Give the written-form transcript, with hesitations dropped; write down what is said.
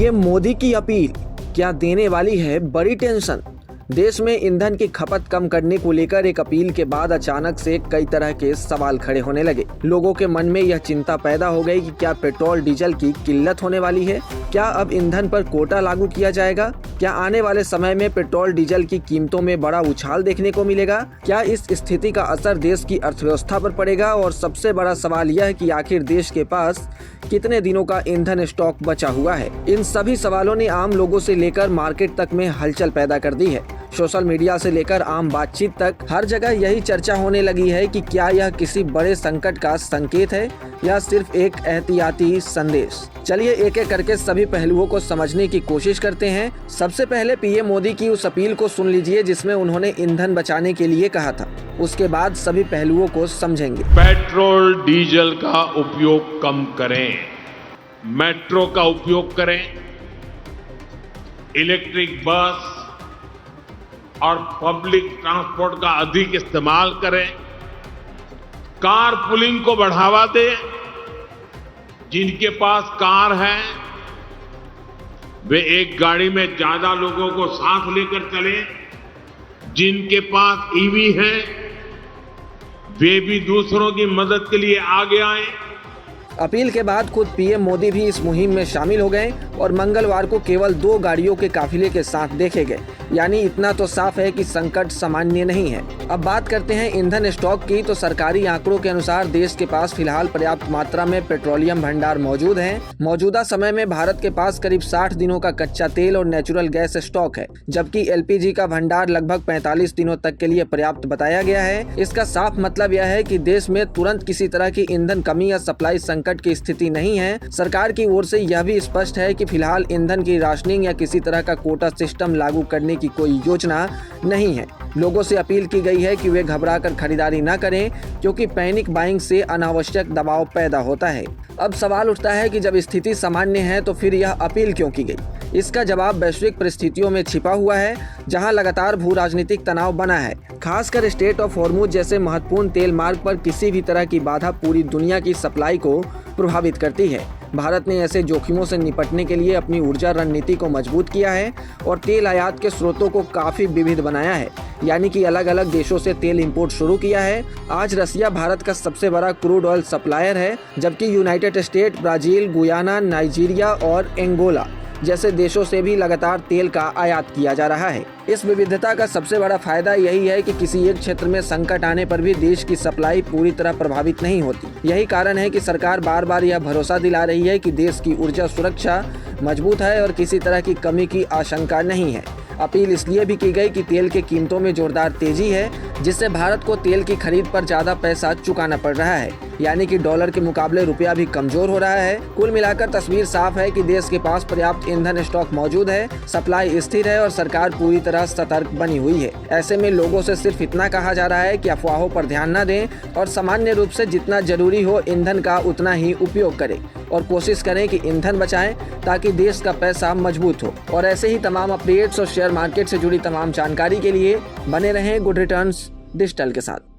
PM Modi की appeal क्या देने वाली है बड़ी टेंशन। देश में ईंधन की खपत कम करने को लेकर एक अपील के बाद अचानक से कई तरह के सवाल खड़े होने लगे। लोगों के मन में यह चिंता पैदा हो गई कि क्या पेट्रोल डीजल की किल्लत होने वाली है, क्या अब ईंधन पर कोटा लागू किया जाएगा, क्या आने वाले समय में पेट्रोल डीजल की कीमतों में बड़ा उछाल देखने को मिलेगा, क्या इस स्थिति का असर देश की अर्थव्यवस्था पर पड़ेगा और सबसे बड़ा सवाल यह है कि आखिर देश के पास कितने दिनों का ईंधन स्टॉक बचा हुआ है। इन सभी सवालों ने आम लोगों से लेकर मार्केट तक में हलचल पैदा कर दी है। सोशल मीडिया से लेकर आम बातचीत तक हर जगह यही चर्चा होने लगी है कि क्या यह किसी बड़े संकट का संकेत है या सिर्फ एक एहतियाती संदेश। चलिए एक एक करके सभी पहलुओं को समझने की कोशिश करते हैं। सबसे पहले पीएम मोदी की उस अपील को सुन लीजिए जिसमें उन्होंने ईंधन बचाने के लिए कहा था। उसके बाद सभी पहलुओं को समझेंगे। पेट्रोल डीजल का उपयोग कम करें, मेट्रो का उपयोग करें, इलेक्ट्रिक बस और पब्लिक ट्रांसपोर्ट का अधिक इस्तेमाल करें, कार पुलिंग को बढ़ावा दें। जिनके पास कार है वे एक गाड़ी में ज्यादा लोगों को साथ लेकर चलें। जिनके पास ईवी है वे भी दूसरों की मदद के लिए आगे आएं। अपील के बाद खुद पीएम मोदी भी इस मुहिम में शामिल हो गए और मंगलवार को केवल 2 गाड़ियों के काफिले के साथ देखे गए। यानी इतना तो साफ है कि संकट सामान्य नहीं है। अब बात करते हैं ईंधन स्टॉक की। तो सरकारी आंकड़ों के अनुसार देश के पास फिलहाल पर्याप्त मात्रा में पेट्रोलियम भंडार मौजूद हैं। मौजूदा समय में भारत के पास करीब 60 दिनों का कच्चा तेल और नेचुरल गैस स्टॉक है, जबकि एलपीजी का भंडार लगभग 45 दिनों तक के लिए पर्याप्त बताया गया है। इसका साफ मतलब यह है कि देश में तुरंत किसी तरह की ईंधन कमी या सप्लाई संकट की स्थिति नहीं है। सरकार की ओर से यह भी स्पष्ट है कि फिलहाल ईंधन की राशनिंग या किसी तरह का कोटा सिस्टम लागू करने की कोई योजना नहीं है। लोगों से अपील की गई है कि वे घबराकर खरीदारी न करें, क्योंकि पैनिक बाइंग से अनावश्यक दबाव पैदा होता है। अब सवाल उठता है कि जब स्थिति सामान्य है तो फिर यह अपील क्यों की गई। इसका जवाब वैश्विक परिस्थितियों में छिपा हुआ है, जहां लगातार भू राजनीतिक तनाव बना है। खासकर स्ट्रेट ऑफ हॉर्मुज जैसे महत्वपूर्ण तेल मार्ग पर किसी भी तरह की बाधा पूरी दुनिया की सप्लाई को प्रभावित करती है। भारत ने ऐसे जोखिमों से निपटने के लिए अपनी ऊर्जा रणनीति को मजबूत किया है और तेल आयात के स्रोतों को काफी विविध बनाया है, यानी कि अलग अलग देशों से तेल इंपोर्ट शुरू किया है। आज रसिया भारत का सबसे बड़ा क्रूड ऑयल सप्लायर है, जबकि United state, Brazil, Guyana, Nigeria और एंगोला जैसे देशों से भी लगातार तेल का आयात किया जा रहा है। इस विविधता का सबसे बड़ा फायदा यही है कि किसी एक क्षेत्र में संकट आने पर भी देश की सप्लाई पूरी तरह प्रभावित नहीं होती। यही कारण है कि सरकार बार बार यह भरोसा दिला रही है कि देश की ऊर्जा सुरक्षा मजबूत है और किसी तरह की कमी की आशंका नहीं है। अपील इसलिए भी की गई कि तेल के कीमतों में जोरदार तेजी है, जिससे भारत को तेल की खरीद पर ज्यादा पैसा चुकाना पड़ रहा है, यानी कि डॉलर के मुकाबले रुपया भी कमजोर हो रहा है। कुल मिलाकर तस्वीर साफ है कि देश के पास पर्याप्त ईंधन स्टॉक मौजूद है, सप्लाई स्थिर है और सरकार पूरी तरह सतर्क बनी हुई है। ऐसे में लोगों से सिर्फ इतना कहा जा रहा है कि अफवाहों पर ध्यान न दें और सामान्य रूप से जितना जरूरी हो ईंधन का उतना ही उपयोग करें और कोशिश करें कि ईंधन बचाएं ताकि देश का पैसा मजबूत हो। और ऐसे ही तमाम अपडेट्स और शेयर मार्केट से जुड़ी तमाम जानकारी के लिए बने रहें गुड रिटर्न्स डिजिटल के साथ।